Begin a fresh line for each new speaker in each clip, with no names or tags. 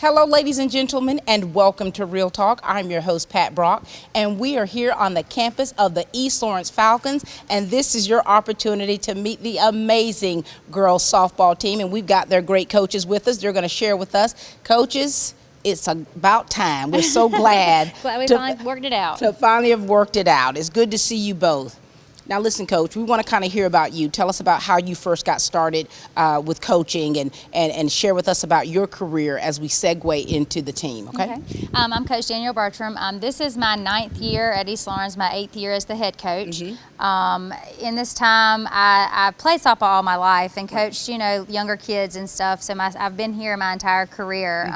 Hello, ladies and gentlemen, and welcome to Real Talk. I'm your host, Pat Brock, and we are here on the campus of the East Lawrence Falcons, and this is your opportunity to meet the amazing girls softball team, and we've got their great coaches with us. They're going to share with us. Coaches, it's about time. We're so glad
we finally worked it out.
To finally have worked it out. It's good to see you both. Now listen, Coach, we want to kind of hear about you. Tell us about how you first got started with coaching and share with us about your career as we segue into the team, okay?
I'm Coach Danielle Bertram. This is my 9th year at East Lawrence, my 8th year as the head coach. In this time, I played softball all my life and coached, younger kids and stuff. So I've been here my entire career.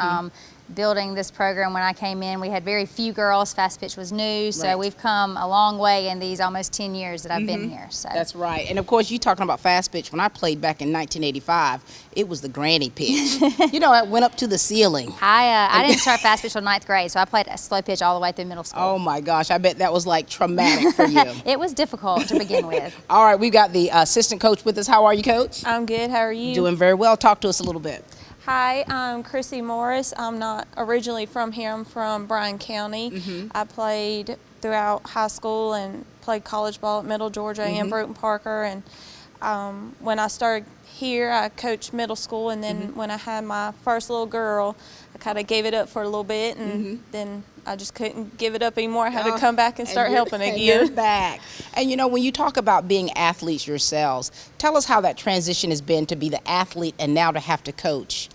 Building this program when I came in, we had very few girls. Fast pitch was new, so we've come a long way in these almost 10 years that I've been here. So
that's right. And of course, you talking about fast pitch. When I played back in 1985, it was the granny pitch. It went up to the ceiling.
I didn't start fast pitch till 9th grade, so I played a slow pitch all the way through middle school.
Oh my gosh, I bet that was like traumatic for you.
It was difficult to begin with.
All right, we've got the assistant coach with us. How are you, Coach?
I'm good. How are you?
Doing very well. Talk to us a little bit.
Hi, I'm Chrissy Morris. I'm not originally from here. I'm from Bryan County. I played throughout high school and played college ball at Middle Georgia and Broughton Parker. And when I started here, I coached middle school. And then when I had my first little girl, I kind of gave it up for a little bit. And then I just couldn't give it up anymore. I had to come back and start helping again.
You're back. And when you talk about being athletes yourselves, tell us how that transition has been to be the athlete and now to have to coach.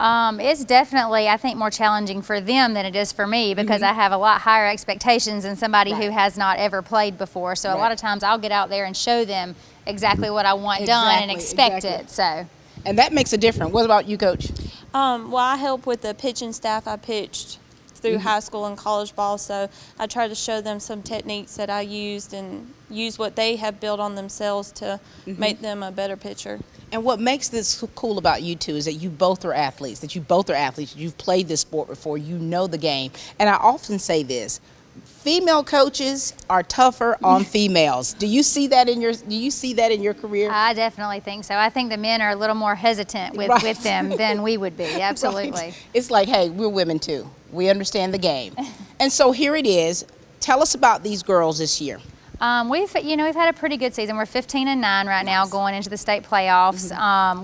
It's definitely, I think, more challenging for them than it is for me because I have a lot higher expectations than somebody who has not ever played before. So a lot of times I'll get out there and show them exactly what I want done and expect it. So.
And that makes a difference. What about you, Coach?
Well, I help with the pitching staff. I pitched through high school and college ball, so I try to show them some techniques that I used and use what they have built on themselves to make them a better pitcher.
And what makes this cool about you two is that you both are athletes, you've played this sport before, you know the game. And I often say this, female coaches are tougher on females. Do you see that in your career?
I definitely think so. I think the men are a little more hesitant with them than we would be. Absolutely.
Right. It's like, hey, we're women too. We understand the game. And so here it is. Tell us about these girls this year.
We've had a pretty good season. We're 15-9 right now going into the state playoffs.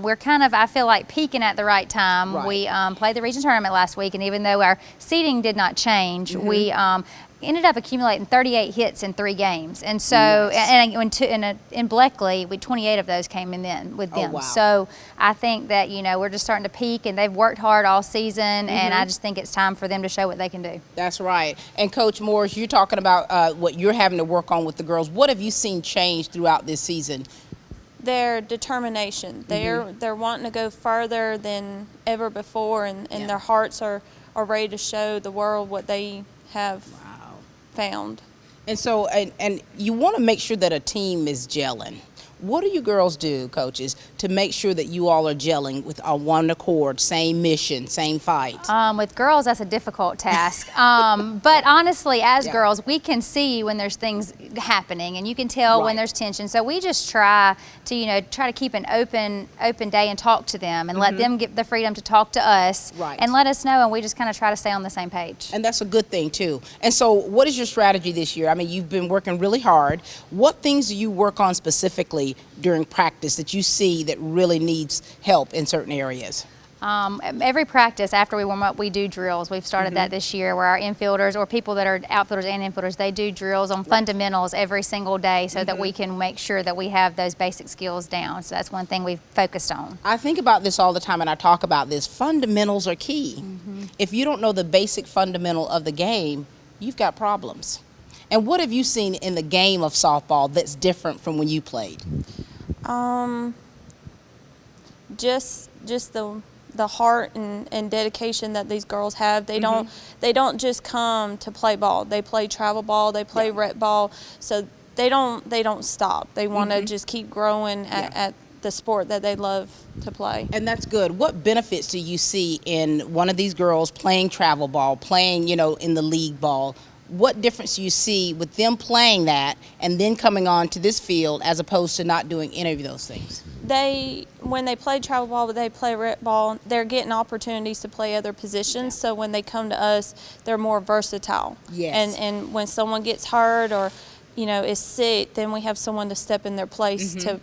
We're kind of, I feel like, peaking at the right time. We played the region tournament last week, and even though our seeding did not change, we ended up accumulating 38 hits in 3 games. And so, in Bleckley, 28 of those came in with them.
Oh, wow.
So I think that, we're just starting to peak, and they've worked hard all season, and I just think it's time for them to show what they can do.
That's right. And Coach Morris, you're talking about what you're having to work on with the girls. What have you seen change throughout this season?
Their determination. They're wanting to go further than ever before, and their hearts are ready to show the world what they have found.
And so, and you want to make sure that a team is gelling. What do you girls do, coaches, to make sure that you all are gelling with one accord, same mission, same fight?
With girls, that's a difficult task. But honestly, as girls, we can see when there's things happening, and you can tell when there's tension. So we just try to keep an open day and talk to them, and let them get the freedom to talk to us, and let us know. And we just kind of try to stay on the same page.
And that's a good thing too. And so, what is your strategy this year? I mean, you've been working really hard. What things do you work on specifically during practice that you see that really needs help in certain areas?
Every practice after we warm up, we do drills. We've started that this year where our infielders or people that are outfielders and infielders, they do drills on fundamentals every single day so that we can make sure that we have those basic skills down. So that's one thing we've focused on.
I think about this all the time, and I talk about this. Fundamentals are key. If you don't know the basic fundamental of the game, you've got problems. And what have you seen in the game of softball that's different from when you played?
Just the heart and dedication that these girls have. They don't just come to play ball. They play travel ball. They play rec ball. So they don't stop. They want to just keep growing at the sport that they love to play.
And that's good. What benefits do you see in one of these girls playing travel ball, playing in the league ball? What difference do you see with them playing that and then coming on to this field as opposed to not doing any of those things?
When they play travel ball, but they play rec ball, they're getting opportunities to play other positions. So when they come to us, they're more versatile.
Yes.
And when someone gets hurt or, is sick, then we have someone to step in their place to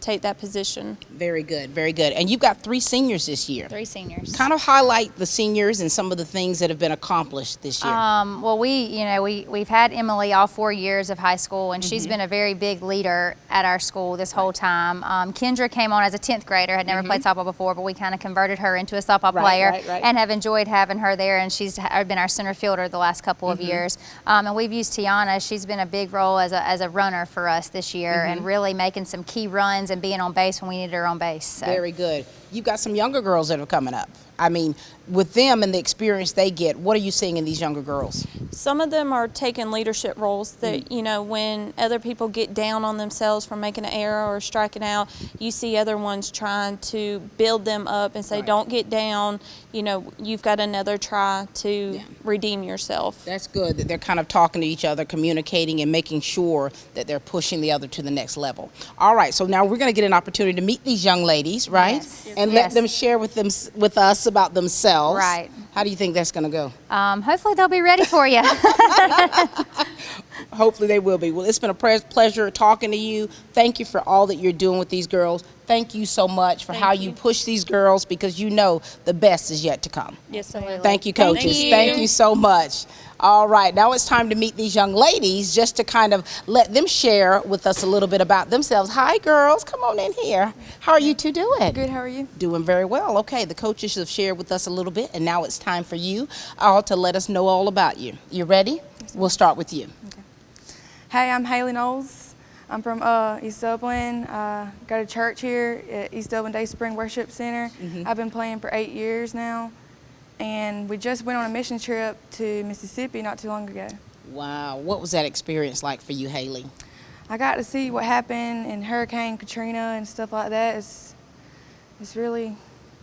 take that position.
Very good, very good. And you've got 3 seniors this year.
3 seniors.
Kind of highlight the seniors and some of the things that have been accomplished this year.
Well, we've had Emily all 4 years of high school, and she's been a very big leader at our school this whole time. Kendra came on as a 10th grader, had never played softball before, but we kind of converted her into a softball player and have enjoyed having her there, and she's been our center fielder the last couple of years. And we've used Tiana. She's been a big role as a runner for us this year and really making some key runs and being on base when we needed her on base. So.
Very good. You've got some younger girls that are coming up. I mean, with them and the experience they get, what are you seeing in these younger girls?
Some of them are taking leadership roles that, when other people get down on themselves from making an error or striking out, you see other ones trying to build them up and say, don't get down, you've got another try to redeem yourself.
That's good that they're kind of talking to each other, communicating, and making sure that they're pushing the other to the next level. All right, so now we're going to get an opportunity to meet these young ladies, right?
Yes.
And let them share with us about themselves.
Right.
How do you think that's going to go?
Hopefully they'll be ready for you.
Hopefully they will be. Well, it's been a pleasure talking to you. Thank you for all that you're doing with these girls. Thank you so much for how you push these girls, because the best is yet to come.
Yes, absolutely.
Thank you, coaches. Thank you so much. All right, now it's time to meet these young ladies, just to kind of let them share with us a little bit about themselves. Hi, girls. Come on in here. How are you two doing?
Good, how are you?
Doing very well. Okay, the coaches have shared with us a little bit, and now it's time for you all to let us know all about you. You ready? We'll start with you.
Okay. Hey, I'm Hayley Knowles. I'm from East Dublin. Go to church here at East Dublin Day Spring Worship Center. I've been playing for 8 years now. And we just went on a mission trip to Mississippi not too long ago.
Wow, what was that experience like for you, Hayley?
I got to see what happened in Hurricane Katrina and stuff like that. It's really...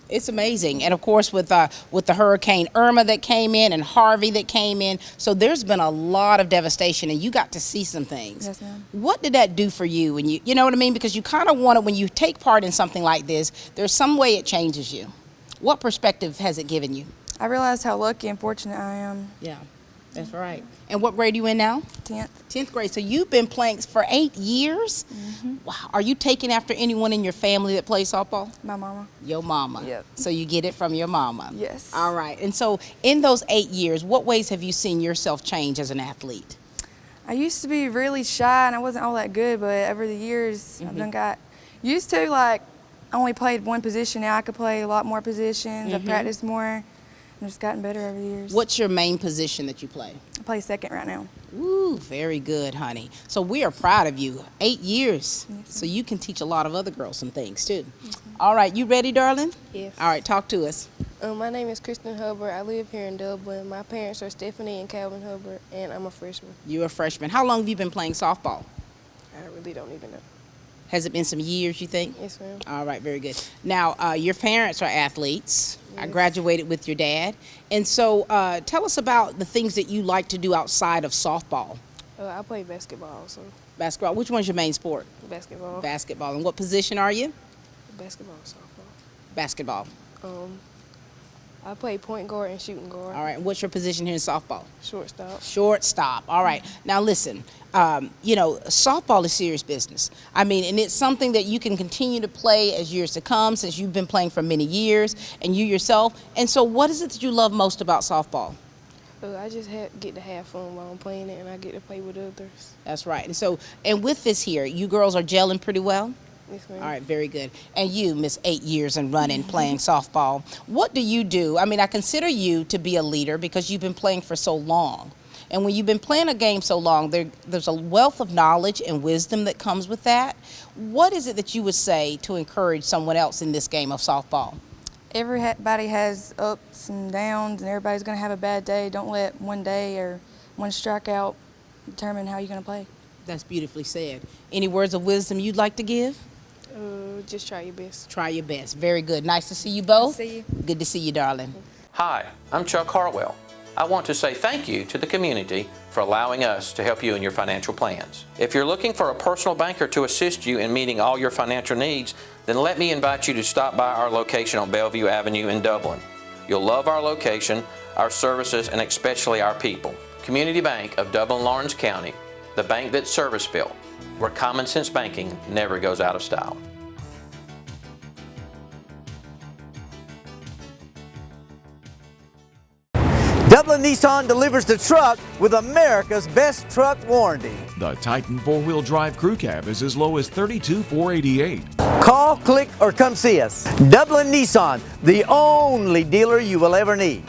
It's amazing. And of course with the Hurricane Irma that came in and Harvey that came in, so there's been a lot of devastation, and you got to see some things.
Yes, ma'am.
What did that do for you? And you know what I mean? Because you kind of want to, when you take part in something like this, there's some way it changes you. What perspective has it given you?
I realized how lucky and fortunate I am.
Yeah, that's right. And what grade are you in now?
10th.
10th grade. So you've been playing for 8 years? Wow. Are you taking after anyone in your family that plays softball?
My mama.
Your mama.
Yep.
So you get it from your mama.
Yes.
All right. And so in those 8 years, what ways have you seen yourself change as an athlete?
I used to be really shy and I wasn't all that good, but over the years I've done got used to, like, I only played one position. Now I could play a lot more positions. I've practiced more. And just gotten better over the years.
What's your main position that you play?
I play second right now.
Ooh, very good, honey. So we are proud of you. 8 years. Yes, so you can teach a lot of other girls some things too. Yes, all right, you ready, darling?
Yes.
All right, talk to us.
My name is Kristen Hubbard. I live here in Dublin. My parents are Stephanie and Calvin Hubbard, and I'm a freshman.
You're a freshman. How long have you been playing softball?
I really don't even know.
Has it been some years, you think?
Yes, ma'am.
All right, very good. Now, your parents are athletes. Yes. I graduated with your dad. And so tell us about the things that you like to do outside of softball.
I play basketball also.
Basketball. Which one's your main sport?
Basketball.
Basketball. And what position are you?
Basketball and softball.
Basketball.
I play point guard and shooting guard.
All right. And what's your position here in softball?
Shortstop.
Shortstop. All right. Now listen, softball is serious business. I mean, and it's something that you can continue to play as years to come, since you've been playing for many years, and you yourself. And so what is it that you love most about softball?
I just get to have fun while I'm playing it, and I get to play with others.
That's right. And so, and with this here, you girls are gelling pretty well?
Yes, ma'am.
All right, very good. And you, Miss 8 years and running, playing softball, what do you do? I mean, I consider you to be a leader because you've been playing for so long. And when you've been playing a game so long, there's a wealth of knowledge and wisdom that comes with that. What is it that you would say to encourage someone else in this game of softball?
Everybody has ups and downs, and everybody's going to have a bad day. Don't let one day or one strikeout determine how you're going to play.
That's beautifully said. Any words of wisdom you'd like to give?
Just try your best.
Try your best. Very good. Nice to see you both.
Nice to see you.
Good to see you, darling.
Hi, I'm Chuck Hartwell. I want to say thank you to the community for allowing us to help you in your financial plans. If you're looking for a personal banker to assist you in meeting all your financial needs, then let me invite you to stop by our location on Bellevue Avenue in Dublin. You'll love our location, our services, and especially our people. Community Bank of Dublin-Lawrence County, the bank that's service-built, where common sense banking never goes out of style.
Dublin Nissan delivers the truck with America's best truck warranty.
The Titan 4-wheel drive crew cab is as low as $32,488.
Call, click, or come see us. Dublin Nissan, the only dealer you will ever need.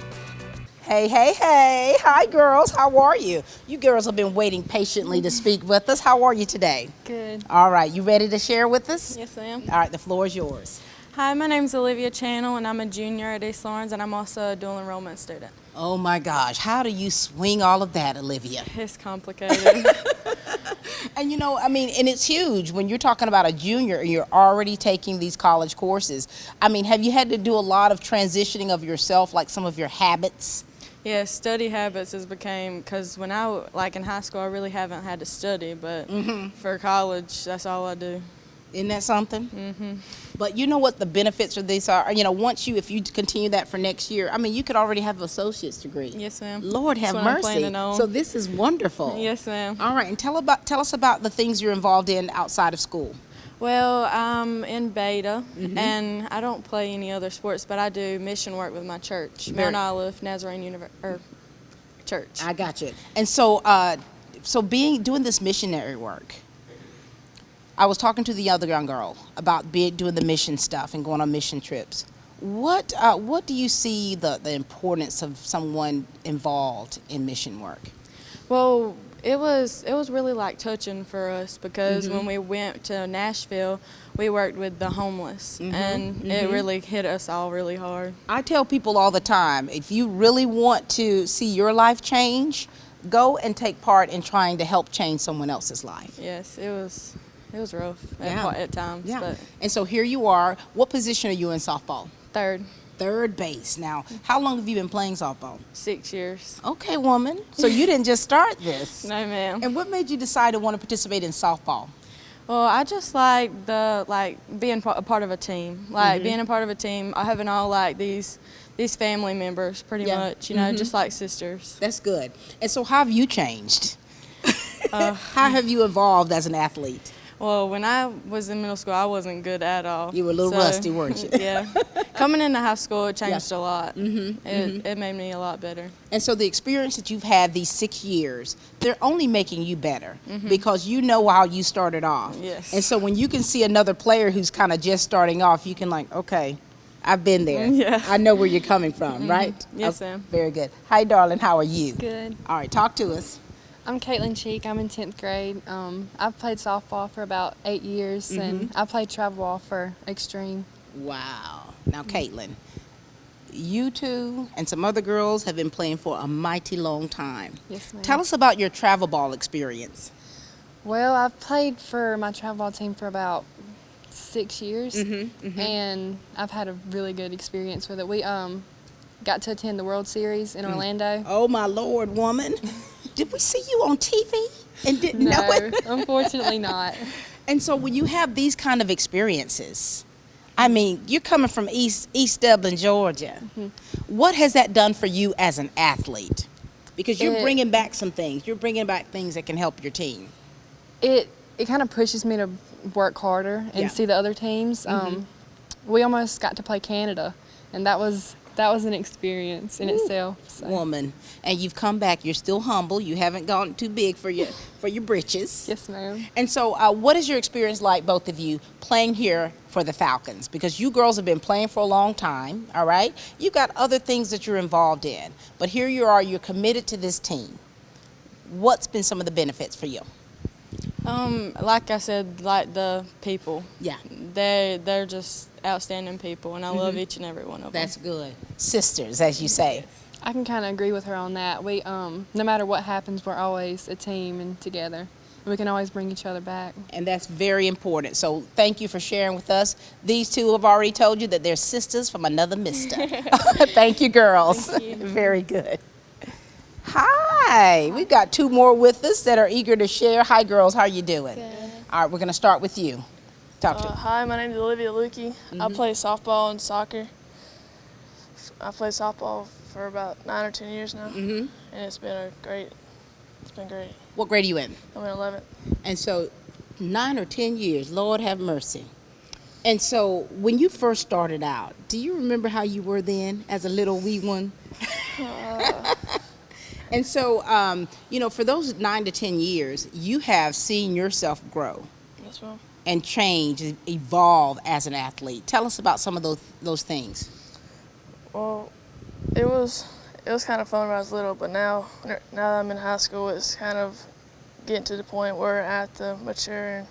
Hey, hey, hey. Hi, girls. How are you? You girls have been waiting patiently to speak with us. How are you today?
Good.
All right. You ready to share with us?
Yes, I am.
All right. The floor is yours.
Hi, my name's Olivia Channel, and I'm a junior at East Lawrence, and I'm also a dual enrollment student.
Oh, my gosh. How do you swing all of that, Olivia?
It's complicated.
And you know, I mean, and it's huge when you're talking about a junior and you're already taking these college courses. I mean, have you had to do a lot of transitioning of yourself, like some of your habits?
Yeah, study habits has became, because when I, like in high school, I really haven't had to study, but for college, that's all I do.
Isn't that something? Mm-hmm. But you know what the benefits of this are? You know, if you continue that for next year, I mean, you could already have an associate's degree.
Yes, ma'am.
Lord have
That's what I'm
mercy.
planning on.
So this is wonderful.
Yes, ma'am.
All right, and tell us about the things you're involved in outside of school.
Well, I'm in Beta, and I don't play any other sports, but I do mission work with my church, Mount Olive Nazarene Church.
I got you. And so, doing this missionary work, I was talking to the other young girl about doing the mission stuff and going on mission trips. What do you see the importance of someone involved in mission work?
Well, it was really like touching for us because when we went to Nashville, we worked with the homeless, and it really hit us all really hard.
I tell people all the time, if you really want to see your life change, go and take part in trying to help change someone else's life.
Yes, it was rough at times.
Yeah.
But
And so here you are. What position are you in softball?
third
base. Now, how long have you been playing softball?
6 years.
Okay, woman. So you didn't just start this.
No, ma'am.
And what made you decide to want to participate in softball?
Well, I just like being a part of a team. Like being a part of a team, having all like these family members, pretty much. You know, just like sisters.
That's good. And so, how have you changed? How have you evolved as an athlete?
Well, when I was in middle school, I wasn't good at all.
You were a little rusty, weren't you?
Yeah. Coming into high school, it changed a lot. It made me a lot better.
And so the experience that you've had these 6 years, they're only making you better because you know how you started off.
Yes.
And so when you can see another player who's kind of just starting off, you can like, okay, I've been there.
Yeah.
I know where you're coming from, right?
Yes,
Okay,
ma'am.
Very good. Hi, darling. How are you?
Good.
All right, talk to us.
I'm Caitlin Cheek. I'm in 10th grade. I've played softball for about 8 years, and I played travel ball for Extreme.
Wow. Now, Caitlin, you two and some other girls have been playing for a mighty long time.
Yes, ma'am.
Tell us about your travel ball experience.
Well, I've played for my travel ball team for about 6 years, and I've had a really good experience with it. We got to attend the World Series in Orlando.
Oh, my Lord, woman. Did we see you on TV and didn't know it?
No, unfortunately not.
And so when you have these kind of experiences, I mean, you're coming from East Dublin, Georgia. What has that done for you as an athlete? Because you're bringing back some things. You're bringing back things that can help your team.
It kind of pushes me to work harder and see the other teams. We almost got to play Canada, and that was an experience in itself. So.
Woman, and you've come back. You're still humble. You haven't gone too big for your britches.
Yes, ma'am.
And so, what is your experience like, both of you, playing here for the Falcons? Because you girls have been playing for a long time. All right, you got other things that you're involved in, but here you are. You're committed to this team. What's been some of the benefits for you?
Like I said, like the people.
Yeah.
They're just outstanding people, and I love each and every one of them.
That's good. Sisters, as you say.
I can kind of agree with her on that. We, no matter what happens, we're always a team and together. And we can always bring each other back.
And that's very important. So thank you for sharing with us. These two have already told you that they're sisters from another mister. Thank you, girls.
Thank you.
Very good. Hi. We've got two more with us that are eager to share. Hi, girls. How are you doing?
Good.
All right, we're going to start with you. Talk to me.
Hi, my name is Olivia Lukey. I play softball and soccer. I played softball for about 9 or 10 years now, and it's been great.
What grade are you in?
I'm in 11th.
And so 9 or 10 years, Lord have mercy. And so when you first started out, do you remember how you were then as a little wee one? And so, you know, for those 9 to 10 years, you have seen yourself grow.
Yes, ma'am.
And change, evolve as an athlete. Tell us about some of those things.
Well, it was kind of fun when I was little, but now that I'm in high school, it's kind of getting to the point where I have to mature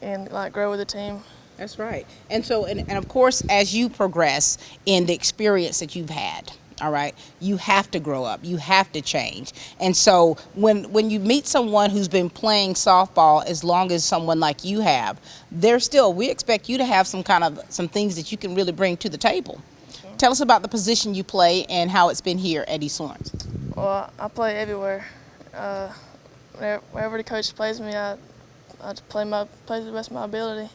and like grow with the team.
That's right. And so, and of course, as you progress in the experience that you've had, all right, you have to grow up, you have to change. And so when you meet someone who's been playing softball as long as someone like you have, we expect you to have some things that you can really bring to the table. Okay. Tell us about the position you play and how it's been here at East Lawrence.
Well, I play everywhere. Wherever the coach plays me, I play to the best of my ability.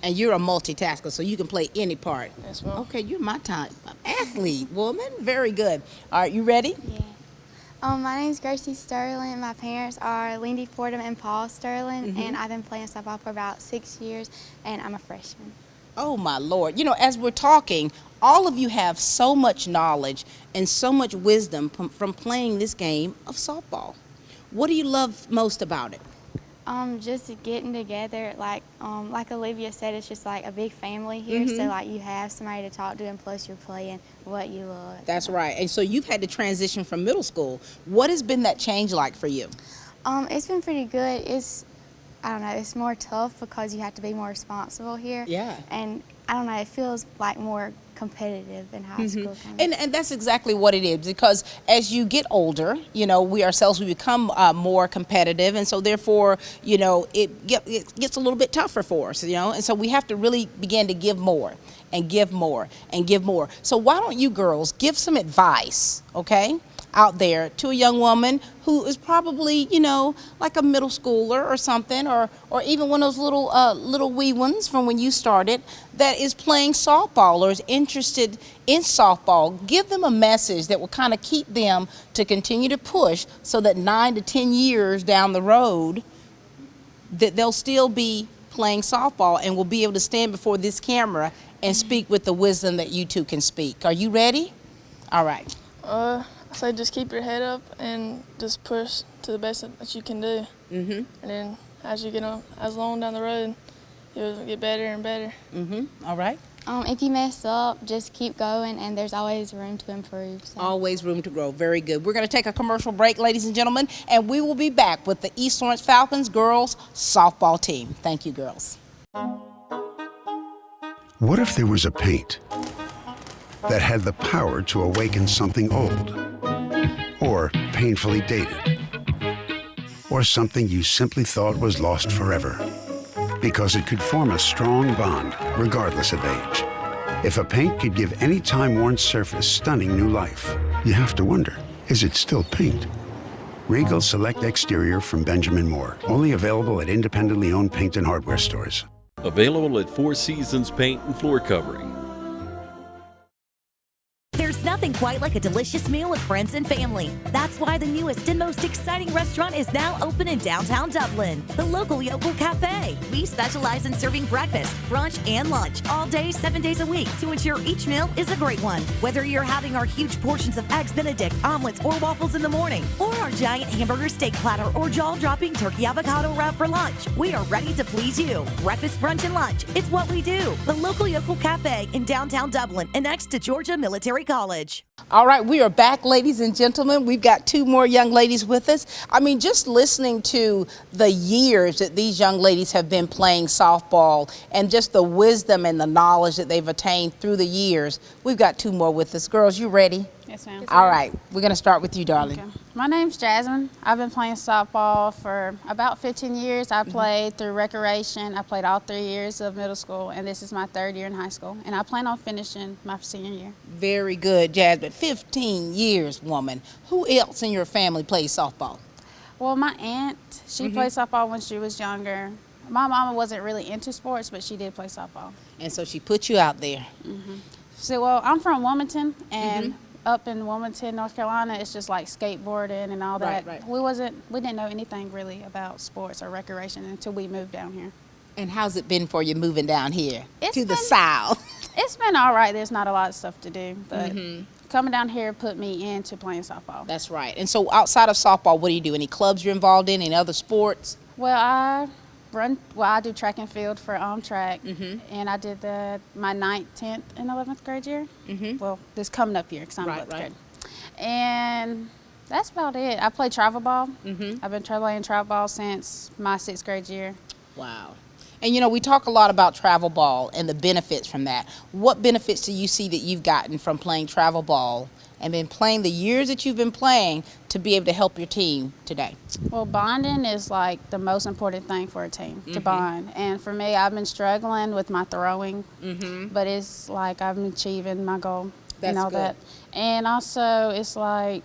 And you're a multitasker, so you can play any part.
Yes, ma'am.
Okay, you're my type of athlete, woman. Very good. All right, you ready?
Yeah. My name's Gracie Stirling. My parents are Lindy Fordham and Paul Stirling, and I've been playing softball for about 6 years, and I'm a freshman.
Oh, my Lord. You know, as we're talking, all of you have so much knowledge and so much wisdom from playing this game of softball. What do you love most about it?
Just getting together, like Olivia said, it's just like a big family here. So like you have somebody to talk to, and plus you're playing what you love.
That's right. And so you've had to transition from middle school. What has been that change like for you?
It's been pretty good. I don't know, it's more tough because you have to be more responsible here.
Yeah.
And I don't know, it feels like more competitive in high school.
And that's exactly what it is, because as you get older, you know, we become more competitive, and so therefore, you know, it gets a little bit tougher for us, you know, and so we have to really begin to give more and give more and give more. So why don't you girls give some advice, okay, out there to a young woman who is probably, you know, like a middle schooler or something, or even one of those little wee ones from when you started that is playing softball or is interested in softball. Give them a message that will kind of keep them to continue to push, so that 9 to 10 years down the road that they'll still be playing softball and will be able to stand before this camera and speak with the wisdom that you two can speak. Are you ready? All right.
I say just keep your head up and just push to the best that you can do. And then as you get along down the road, you'll get better and better.
All right.
If you mess up, just keep going, and there's always room to improve. So.
Always room to grow. Very good. We're going to take a commercial break, ladies and gentlemen, and we will be back with the East Lawrence Falcons girls softball team. Thank you, girls.
What if there was a paint that had the power to awaken something old, or painfully dated, or something you simply thought was lost forever, because it could form a strong bond regardless of age? If a paint could give any time-worn surface stunning new life, you have to wonder, is it still paint? Regal Select Exterior from Benjamin Moore, only available at independently owned paint and hardware stores.
Available at Four Seasons Paint and Floor Covering.
There's nothing quite like a delicious meal with friends and family. That's why the newest and most exciting restaurant is now open in downtown Dublin, the Local Yokel Cafe. We specialize in serving breakfast, brunch, and lunch all day, 7 days a week to ensure each meal is a great one. Whether you're having our huge portions of eggs Benedict, omelets, or waffles in the morning, or our giant hamburger steak platter or jaw-dropping turkey avocado wrap for lunch, we are ready to please you. Breakfast, brunch, and lunch, it's what we do. The Local Yokel Cafe in downtown Dublin and next to Georgia Military College.
All right, we are back, ladies and gentlemen. We've got two more young ladies with us. I mean, just listening to the years that these young ladies have been playing softball and just the wisdom and the knowledge that they've attained through the years, we've got two more with us. Girls, you ready?
Yes, ma'am.
All right, we're going to start with you, darling.
Okay. My name's Jasmine. I've been playing softball for about 15 years. I played through recreation. I played all 3 years of middle school, and this is my 3rd year in high school. And I plan on finishing my senior year.
Very good, Jasmine. 15 years, woman. Who else in your family plays softball?
Well, my aunt, she played softball when she was younger. My mama wasn't really into sports, but she did play softball.
And so she put you out there.
So, well, I'm from Wilmington, and up in Wilmington, North Carolina, it's just like skateboarding and all that.
Right.
We didn't know anything really about sports or recreation until we moved down here.
And how's it been for you moving down here to the South?
It's been all right. There's not a lot of stuff to do, but coming down here put me into playing softball.
That's right. And so outside of softball, what do you do? Any clubs you're involved in? Any other sports?
Well, I do track and field for track, and I did that my 9th, 10th, and 11th grade year. Well, this coming up year because I'm 11th grade. And that's about it. I play travel ball. I've been playing travel ball since my 6th grade year.
Wow. And you know, we talk a lot about travel ball and the benefits from that. What benefits do you see that you've gotten from playing travel ball and been playing the years that you've been playing to be able to help your team today?
Well, bonding is like the most important thing for a team, to bond. And for me, I've been struggling with my throwing, but it's like I've been achieving my goal and all that. And also, it's like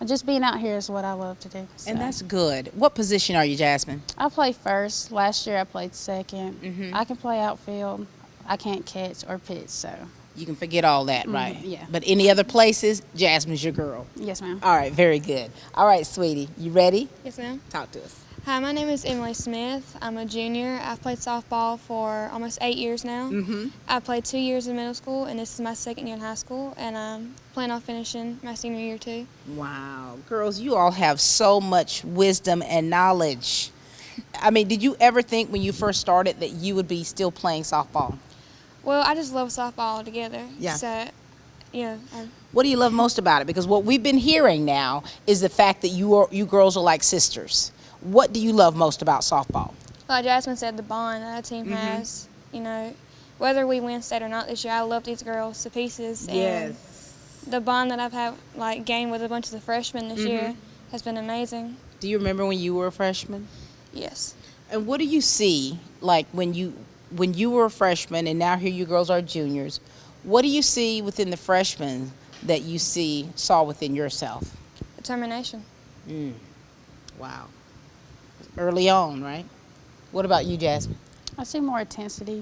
just being out here is what I love to do. So.
And that's good. What position are you, Jasmine?
I play first. Last year I played second. I can play outfield. I can't catch or pitch, so.
You can forget all that, right?
Yeah.
But any other places, Jasmine's your girl.
Yes, ma'am.
All right, very good. All right, sweetie, you ready?
Yes, ma'am.
Talk to us.
Hi, my name is Emily Smith. I'm a junior. I've played softball for almost 8 years now. I played 2 years in middle school, and this is my 2nd year in high school, and I'm planning on finishing my senior year too.
Wow. Girls, you all have so much wisdom and knowledge. I mean, did you ever think when you first started that you would be still playing softball?
Well, I just love softball altogether.
Yeah.
So, yeah.
What do you love most about it? Because what we've been hearing now is the fact that you girls are like sisters. What do you love most about softball?
Like Jasmine said, the bond that our team has. You know, whether we win state or not this year, I love these girls to pieces. And the bond that I've had, like, gained with a bunch of the freshmen this year has been amazing.
Do you remember when you were a freshman?
Yes.
And what do you see, like, when you were a freshman and now here you girls are juniors, what do you see within the freshmen that you saw within yourself?
Determination.
Wow. Early on, right? What about you, Jasmine?
I see more intensity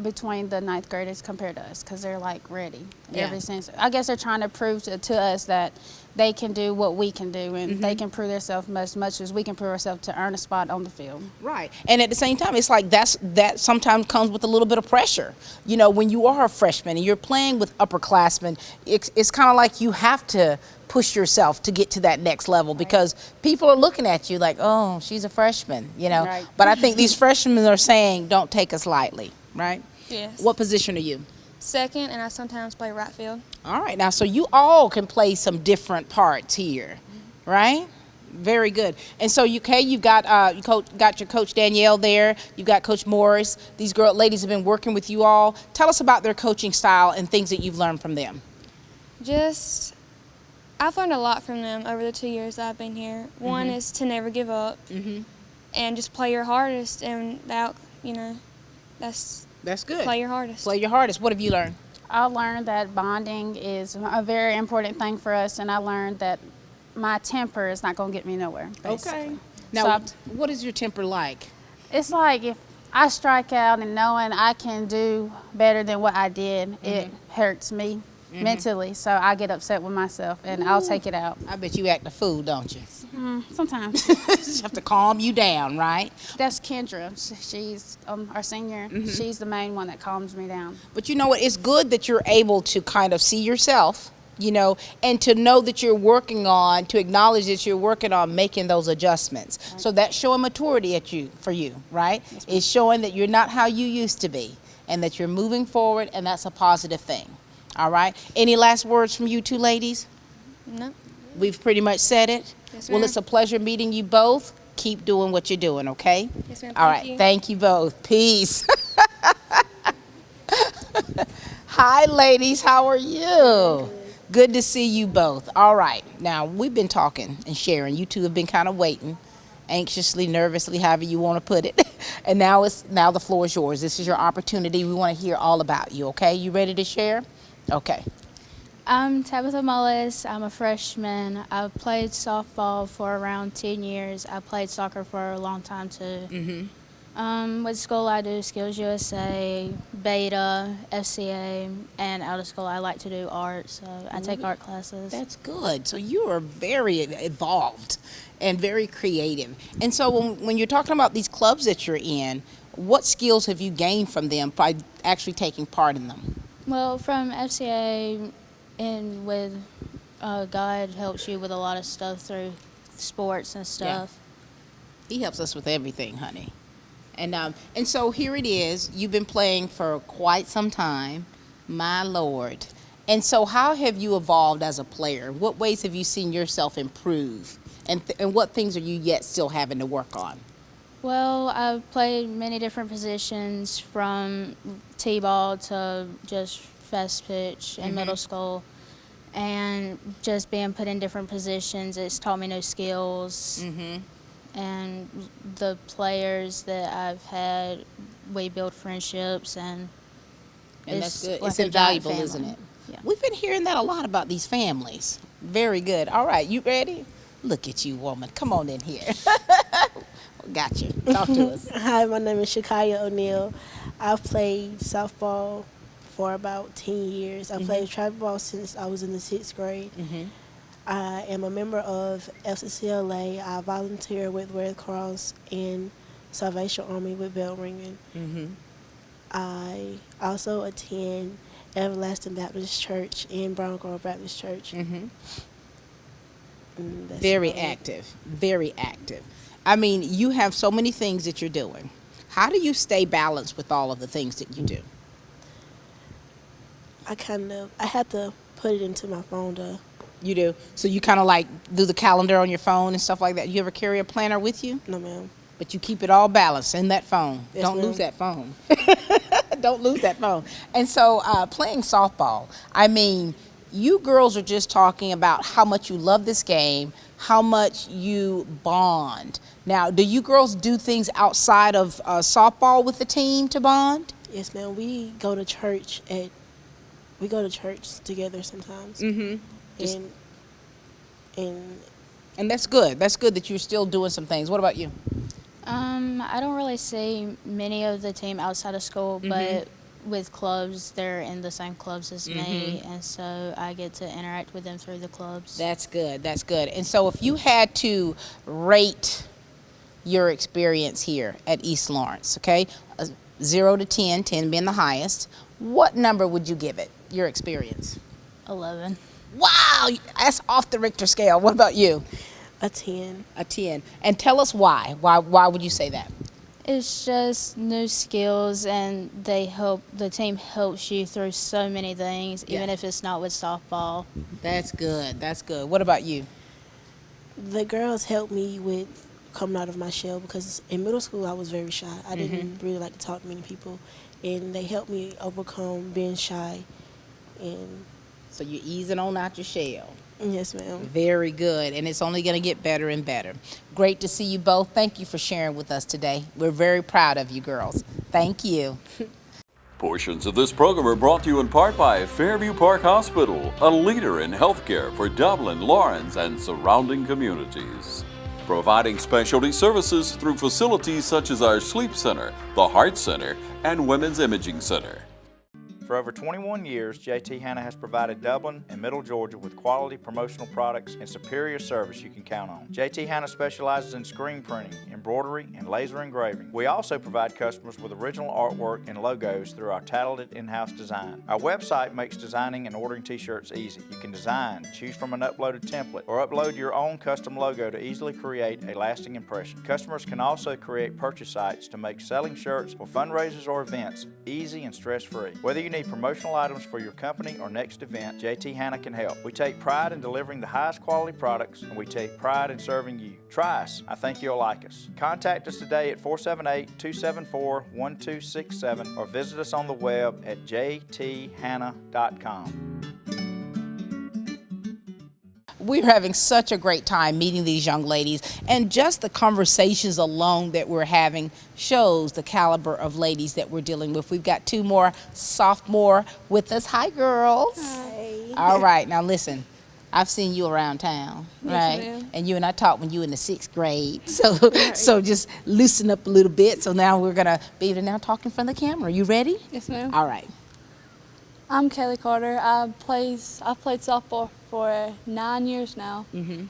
between the 9th graders compared to us because they're like ready. Ever since, I guess they're trying to prove to us that they can do what we can do, and they can prove themselves as much as we can prove ourselves to earn a spot on the field.
Right. And at the same time, it's like that sometimes comes with a little bit of pressure. You know, when you are a freshman and you're playing with upperclassmen, it's kind of like you have to push yourself to get to that next level because people are looking at you like, oh, she's a freshman, you know.
Right.
But I think these freshmen are saying, don't take us lightly, right?
Yes.
What position are you?
2nd, and I sometimes play right field.
All right, now, so you all can play some different parts here, right? Very good. And so, you've got got your coach Danielle there. You've got Coach Morris. These ladies have been working with you all. Tell us about their coaching style and things that you've learned from them.
I've learned a lot from them over the 2 years that I've been here. One is to never give up and just play your hardest, and
that's good.
Play your hardest.
Play your hardest. What have you learned?
I learned that bonding is a very important thing for us, and I learned that my temper is not going to get me nowhere, basically.
Okay. Now, what is your temper like?
It's like if I strike out and knowing I can do better than what I did, it hurts me mentally, so I get upset with myself, and I'll take it out.
I bet you act a fool, don't you?
Sometimes.
Just have to calm you down, right?
That's Kendra. She's our senior. She's the main one that calms me down.
But you know what? It's good that you're able to kind of see yourself, you know, and to know that you're working on, to acknowledge that you're working on making those adjustments. Right. So that's showing maturity for you, right? Yes, it's showing that you're not how you used to be and that you're moving forward, and that's a positive thing. All right. Any last words from you two ladies?
No.
We've pretty much said it.
Yes,
well, it's a pleasure meeting you both. Keep doing what you're doing, okay?
Yes, ma'am.
All right. Thank you both. Peace. Hi, ladies. How are you? Good to see you both. All right. Now, we've been talking and sharing. You two have been kind of waiting, anxiously, nervously, however you want to put it. And now the floor is yours. This is your opportunity. We want to hear all about you, okay? You ready to share? Okay.
I'm Tabitha Mullis. I'm a freshman. I've played softball for around 10 years. I played soccer for a long time too. With school, I do Skills USA, Beta, FCA, and out of school, I like to do art, so I take art classes.
That's good. So you are very evolved and very creative. And so when you're talking about these clubs that you're in, what skills have you gained from them by actually taking part in them?
Well, from FCA, and with God helps you with a lot of stuff through sports and stuff.
Yeah. He helps us with everything, honey. And so here it is. You've been playing for quite some time, my Lord. And so how have you evolved as a player? What ways have you seen yourself improve? And what things are you yet still having to work on?
Well, I've played many different positions, from T-ball to just fast pitch in middle school. And just being put in different positions, it's taught me new skills. And the players that I've had, we build friendships, and
that's good.
Like
it's invaluable,
family.
isn't it?
Yeah.
We've been hearing that a lot about these families. Very good. All right, you ready? Look at you, woman. Come on in here. Got you. Talk to us.
Hi, my name is Shakaya O'Neal. I've played softball for about 10 years. I played travel ball since I was in the 6th grade. I am a member of FCCLA. I volunteer with Red Cross and Salvation Army with bell ringing. I also attend Everlasting Baptist Church and Brown Grove Baptist Church.
Very active. Very active. I mean, you have so many things that you're doing. How do you stay balanced with all of the things that you do?
I have to put it into my phone to.
You do? So you kind of like do the calendar on your phone and stuff like that? You ever carry a planner with you?
No, ma'am.
But you keep it all balanced in that phone.
Yes,
Don't
ma'am.
lose that phone. Don't lose that phone. And so playing softball, I mean, you girls are just talking about how much you love this game, how much you bond. Now, do you girls do things outside of softball with the team to bond?
Yes, ma'am. We go to church together sometimes.
And that's good. That's good that you're still doing some things. What about you?
I don't really see many of the team outside of school, but with clubs, they're in the same clubs as me, and so I get to interact with them through the clubs.
That's good. That's good. And so if you had to rate your experience here at East Lawrence, okay, 0 to 10, 10 being the highest, what number would you give it, your experience?
11.
Wow, that's off the Richter scale. What about you?
A 10.
A 10. And tell us why. Why would you say that?
It's just new skills, and the team helps you through so many things, even if it's not with softball.
That's good. That's good. What about you?
The girls helped me with coming out of my shell, because in middle school I was very shy. I didn't really like to talk to many people, and they helped me overcome being shy. And
so you're easing on out your shell.
Yes, ma'am.
Very good, and it's only going to get better and better. Great to see you both. Thank you for sharing with us today. We're very proud of you girls. Thank you.
Portions of this program are brought to you in part by Fairview Park Hospital, a leader in healthcare for Dublin, Lawrence, and surrounding communities. Providing specialty services through facilities such as our Sleep Center, the Heart Center, and Women's Imaging Center.
For over 21 years, JT Hanna has provided Dublin and Middle Georgia with quality promotional products and superior service you can count on. JT Hanna specializes in screen printing, embroidery, and laser engraving. We also provide customers with original artwork and logos through our talented in-house design. Our website makes designing and ordering t-shirts easy. You can design, choose from an uploaded template, or upload your own custom logo to easily create a lasting impression. Customers can also create purchase sites to make selling shirts for fundraisers or events easy and stress-free. Whether you need promotional items for your company or next event, JT Hanna can help. We take pride in delivering the highest quality products, and we take pride in serving you. Try us. I think you'll like us. Contact us today at 478-274-1267 or visit us on the web at jthanna.com.
we're having such a great time meeting these young ladies, and just the conversations alone that we're having shows the caliber of ladies that we're dealing with. We've got 2 more sophomore with us. Hi, girls.
Hi.
All right, now listen. I've seen you around town,
Yes,
right?
ma'am.
And you and I talked when you were in the 6th grade. So just loosen up a little bit. So now we're gonna be able to now talk in front of the camera. You ready?
Yes, ma'am.
All right.
I'm Kelly Carter. I've played softball for 9 years now. And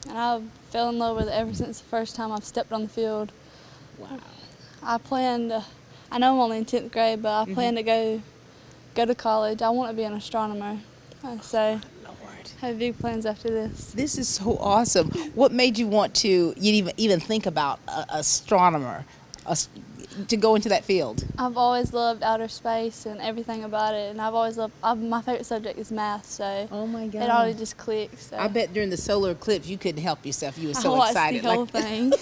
I fell in love with it ever since the first time I've stepped on the field.
Wow.
I know I'm only in 10th grade, but I plan to go to college. I want to be an astronomer. So I have big plans after this.
This is so awesome. What made you want to even think about astronomer, to go into that field?
I've always loved outer space and everything about it, and I've always loved. my favorite subject is math, so
oh my God,
it always just clicks. So.
I bet during the solar eclipse you couldn't help yourself. You were so
I watched
excited.
the whole thing.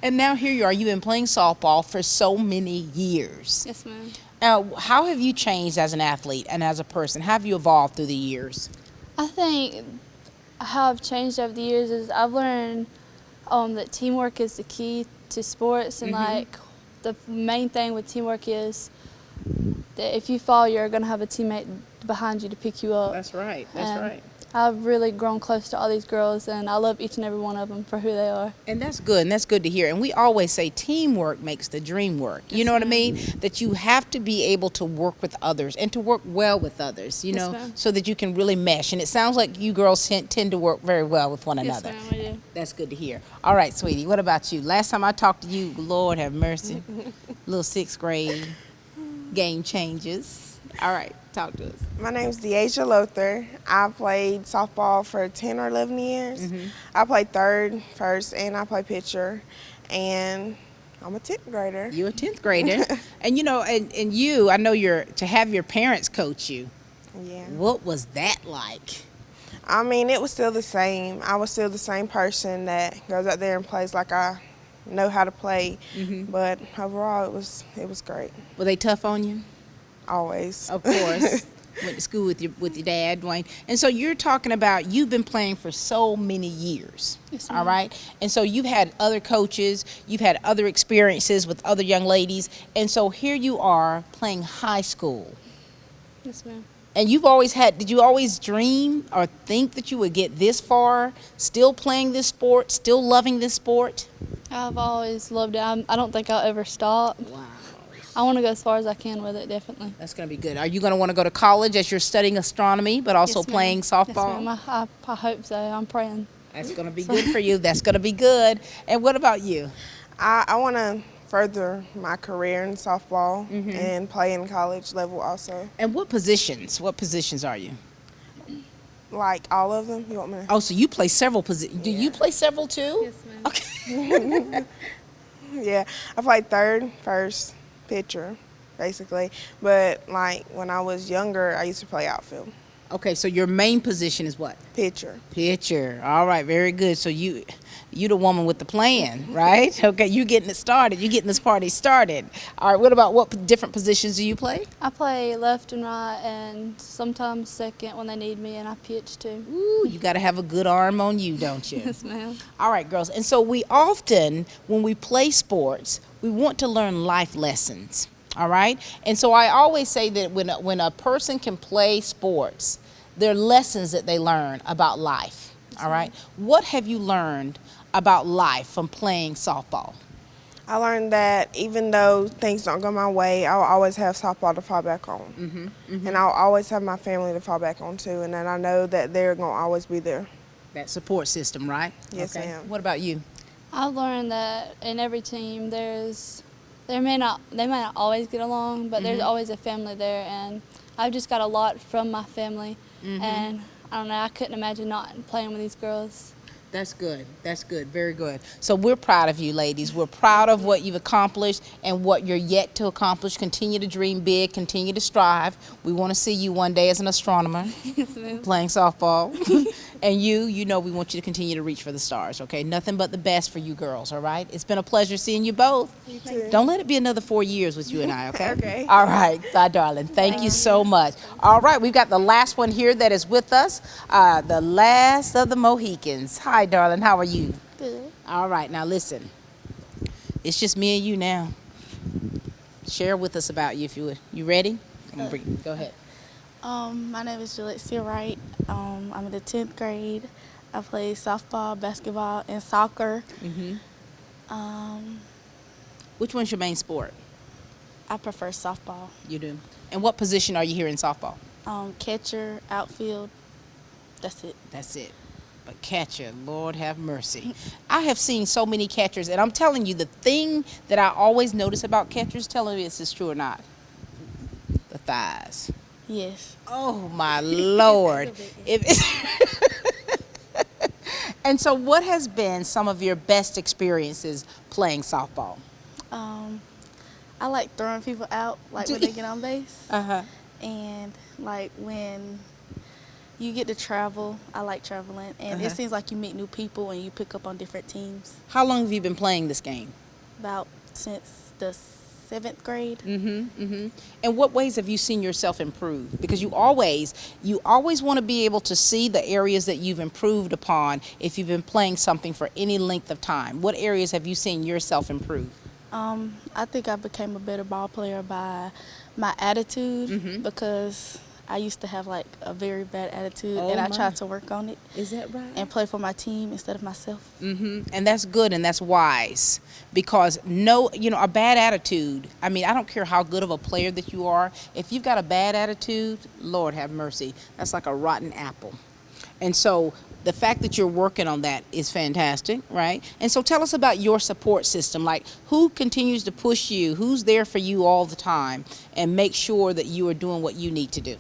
And now here you are. You've been playing softball for so many years.
Yes, ma'am.
How have you changed as an athlete and as a person? How have you evolved through the years?
I think how I've changed over the years is I've learned that teamwork is the key to sports, and like the main thing with teamwork is that if you fall, you're going to have a teammate behind you to pick you up.
That's right. That's right.
I've really grown close to all these girls, and I love each and every one of them for who they are.
And that's good, and that's good to hear. And we always say teamwork makes the dream work. You know what I mean? That you have to be able to work with others and to work well with others, you know, so that you can really mesh. And it sounds like you girls tend to work very well with one another.
Yes, ma'am, I do.
That's good to hear. All right, sweetie, what about you? Last time I talked to you, Lord have mercy, little 6th grade, game changes. All right, talk to us.
My name's Deasia Lothar. I played softball for 10 or 11 years. I played third, first, and I play pitcher. And I'm a 10th grader.
You're a 10th grader. And you know, and you, I know to have your parents coach you.
Yeah.
What was that like?
I mean, it was still the same. I was still the same person that goes out there and plays like I know how to play. But overall, it was great.
Were they tough on you?
Always.
Of course. Went to school with your dad, Dwayne. And so you're talking about you've been playing for so many years.
Yes,
all right? And so you've had other coaches, you've had other experiences with other young ladies, and so here you are playing high school.
Yes, ma'am.
And did you always dream or think that you would get this far, still playing this sport, still loving this sport?
I've always loved it. I don't think I'll ever stop.
Wow.
I want to go as far as I can with it, definitely.
That's going to be good. Are you going to want to go to college as you're studying astronomy, but also playing softball?
Yes, ma'am. I hope so. I'm praying.
That's going to be good for you. That's going to be good. And what about you?
I want to further my career in softball and play in college level also.
And what positions? What positions are you?
Like all of them? You want me to?
Oh, so you play several positions. Do you play several too?
Yes, ma'am.
Okay.
Yeah, I played third, first, pitcher, basically. But like when I was younger, I used to play outfield.
Okay, so your main position is what?
Pitcher.
Pitcher. All right, very good. So you the woman with the plan, right? Okay, you getting it started. You getting this party started. All right, what about what different positions do you play?
I play left and right, and sometimes second when they need me, and I pitch too.
Ooh, you got to have a good arm on you, don't you?
Yes, ma'am.
All right, girls. And so we often, when we play sports, we want to learn life lessons. All right? And so I always say that when a person can play sports, there are lessons that they learn about life. All right? What have you learned about life from playing softball?
I learned that even though things don't go my way, I'll always have softball to fall back on. And I'll always have my family to fall back on too. And then I know that they're going to always be there.
That support system, right?
Yes,
okay.
ma'am.
What about you?
I've learned that in every team they may not always get along, but there's always a family there, and I've just got a lot from my family, and I don't know, I couldn't imagine not playing with these girls.
That's good. That's good. Very good. So we're proud of you, ladies. We're proud of what you've accomplished and what you're yet to accomplish. Continue to dream big. Continue to strive. We want to see you one day as an astronomer
Yes, ma'am.
playing softball. And you know we want you to continue to reach for the stars, okay? Nothing but the best for you girls, all right? It's been a pleasure seeing you both.
You too.
Don't let it be another 4 years with you and I, okay?
Okay.
All right. Bye, darling. Thank you so much. All right. We've got the last one here that is with us, the last of the Mohicans. Hi, darling. How are you?
Good.
All right. Now, listen. It's just me and you now. Share with us about you if you would. You ready? Go ahead.
My name is Jalexia Wright. I'm in the 10th grade. I play softball, basketball, and soccer.
Which one's your main sport?
I prefer softball.
You do. And what position are you here in softball?
Catcher, outfield. That's it.
That's it. But catcher, Lord have mercy. I have seen so many catchers, and I'm telling you, the thing that I always notice about catchers, telling me if this is true or not, the thighs.
Yes.
Oh, my Lord. And so what has been some of your best experiences playing softball?
I like throwing people out, like when they get on base. And like when you get to travel, I like traveling. And it seems like you meet new people and you pick up on different teams.
How long have you been playing this game?
About since the 7th grade.
And what ways have you seen yourself improve? Because you always want to be able to see the areas that you've improved upon if you've been playing something for any length of time. What areas have you seen yourself improve?
I think I became a better ball player by my attitude because I used to have like a very bad attitude and I tried to work on it.
Is that right?
And play for my team instead of myself.
And that's good and that's wise because a bad attitude, I mean, I don't care how good of a player that you are. If you've got a bad attitude, Lord have mercy, that's like a rotten apple. And so the fact that you're working on that is fantastic, right? And so tell us about your support system. Like, who continues to push you? Who's there for you all the time and make sure that you are doing what you need to do?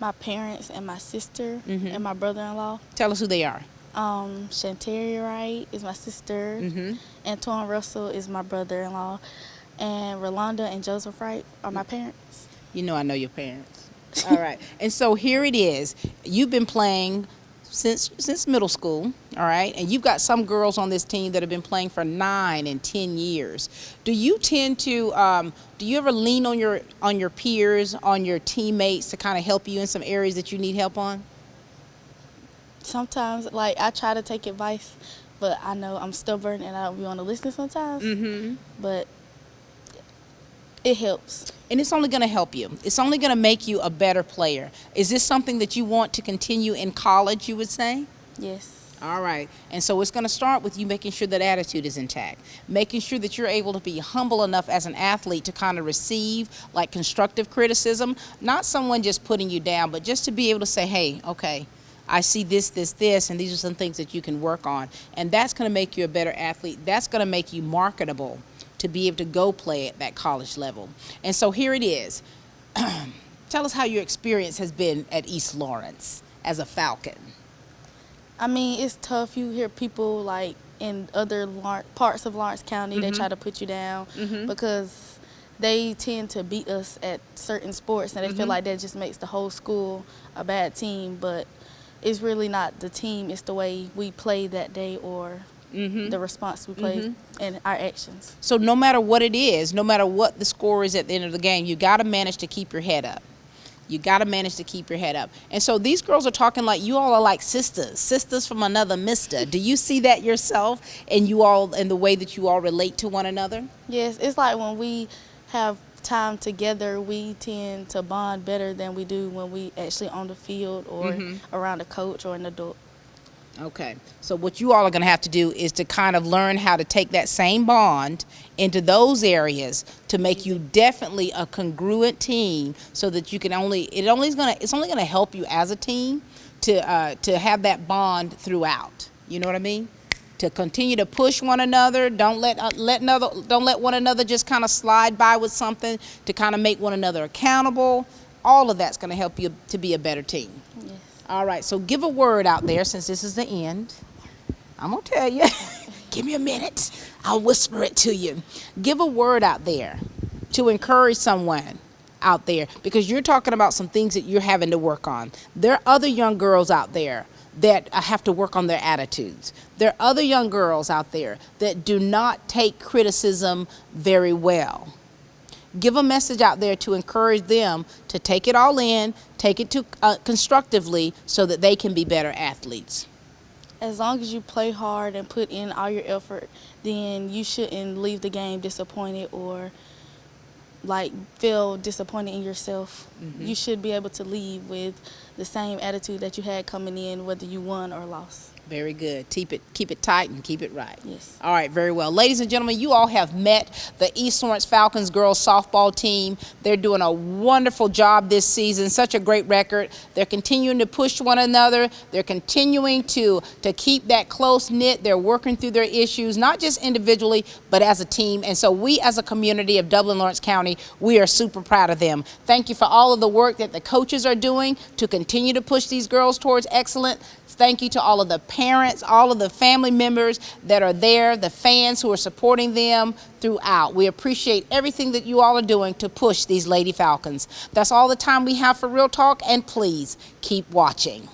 My parents and my sister and my brother-in-law.
Tell us who they are.
Shantaria Wright is my sister. Antoine Russell is my brother-in-law. And Rolanda and Joseph Wright are my parents.
You know I know your parents. All right. And so here it is. You've been playing since middle school, all right, and you've got some girls on this team that have been playing for 9 and 10 years. Do you tend to, do you ever lean on your peers, on your teammates to kind of help you in some areas that you need help on?
Sometimes, like, I try to take advice, but I know I'm stubborn and I don't want to listen sometimes. But it helps.
And it's only going to help you. It's only going to make you a better player. Is this something that you want to continue in college, you would say?
Yes.
All right. And so it's going to start with you making sure that attitude is intact, making sure that you're able to be humble enough as an athlete to kind of receive like constructive criticism, not someone just putting you down, but just to be able to say, hey, okay, I see this, and these are some things that you can work on. And that's going to make you a better athlete. That's going to make you marketable to be able to go play at that college level. And so here it is. Tell us how your experience has been at East Lawrence as a Falcon.
I mean, it's tough. You hear people like in other parts of Lawrence County, they try to put you down because they tend to beat us at certain sports and they feel like that just makes the whole school a bad team, but it's really not the team, it's the way we play that day or the response we play and our actions.
So no matter what it is, no matter what the score is at the end of the game, you got to manage to keep your head up. You got to manage to keep your head up. And so these girls are talking like you all are like sisters from another mister. Do you see that yourself and you all in the way that you all relate to one another?
Yes, it's like when we have time together, we tend to bond better than we do when we actually on the field or around a coach or an adult.
Okay, so what you all are going to have to do is to kind of learn how to take that same bond into those areas to make you definitely a congruent team, so that you can it's only going to help you as a team to have that bond throughout. You know what I mean? To continue to push one another. Don't let one another just kind of slide by with something. To kind of make one another accountable. All of that's going to help you to be a better team.
Yes.
All right, so give a word out there since this is the end. I'm going to tell you. Give me a minute. I'll whisper it to you. Give a word out there to encourage someone out there, because you're talking about some things that you're having to work on. There are other young girls out there that have to work on their attitudes. There are other young girls out there that do not take criticism very well. Give a message out there to encourage them to take it all in, take it to constructively, so that they can be better athletes.
As long as you play hard and put in all your effort, then you shouldn't leave the game disappointed or like feel disappointed in yourself. You should be able to leave with the same attitude that you had coming in, whether you won or lost.
Very good. Keep it tight and keep it right.
Yes.
All right, very well. Ladies and gentlemen, you all have met the East Lawrence Falcons girls softball team. They're doing a wonderful job this season, such a great record. They're continuing to push one another. They're continuing to keep that close-knit. They're working through their issues, not just individually, but as a team. And so we, as a community of Dublin-Lawrence County, we are super proud of them. Thank you for all of the work that the coaches are doing to continue to push these girls towards excellence. Thank you to all of the parents, all of the family members that are there, the fans who are supporting them throughout. We appreciate everything that you all are doing to push these Lady Falcons. That's all the time we have for Real Talk, and please keep watching.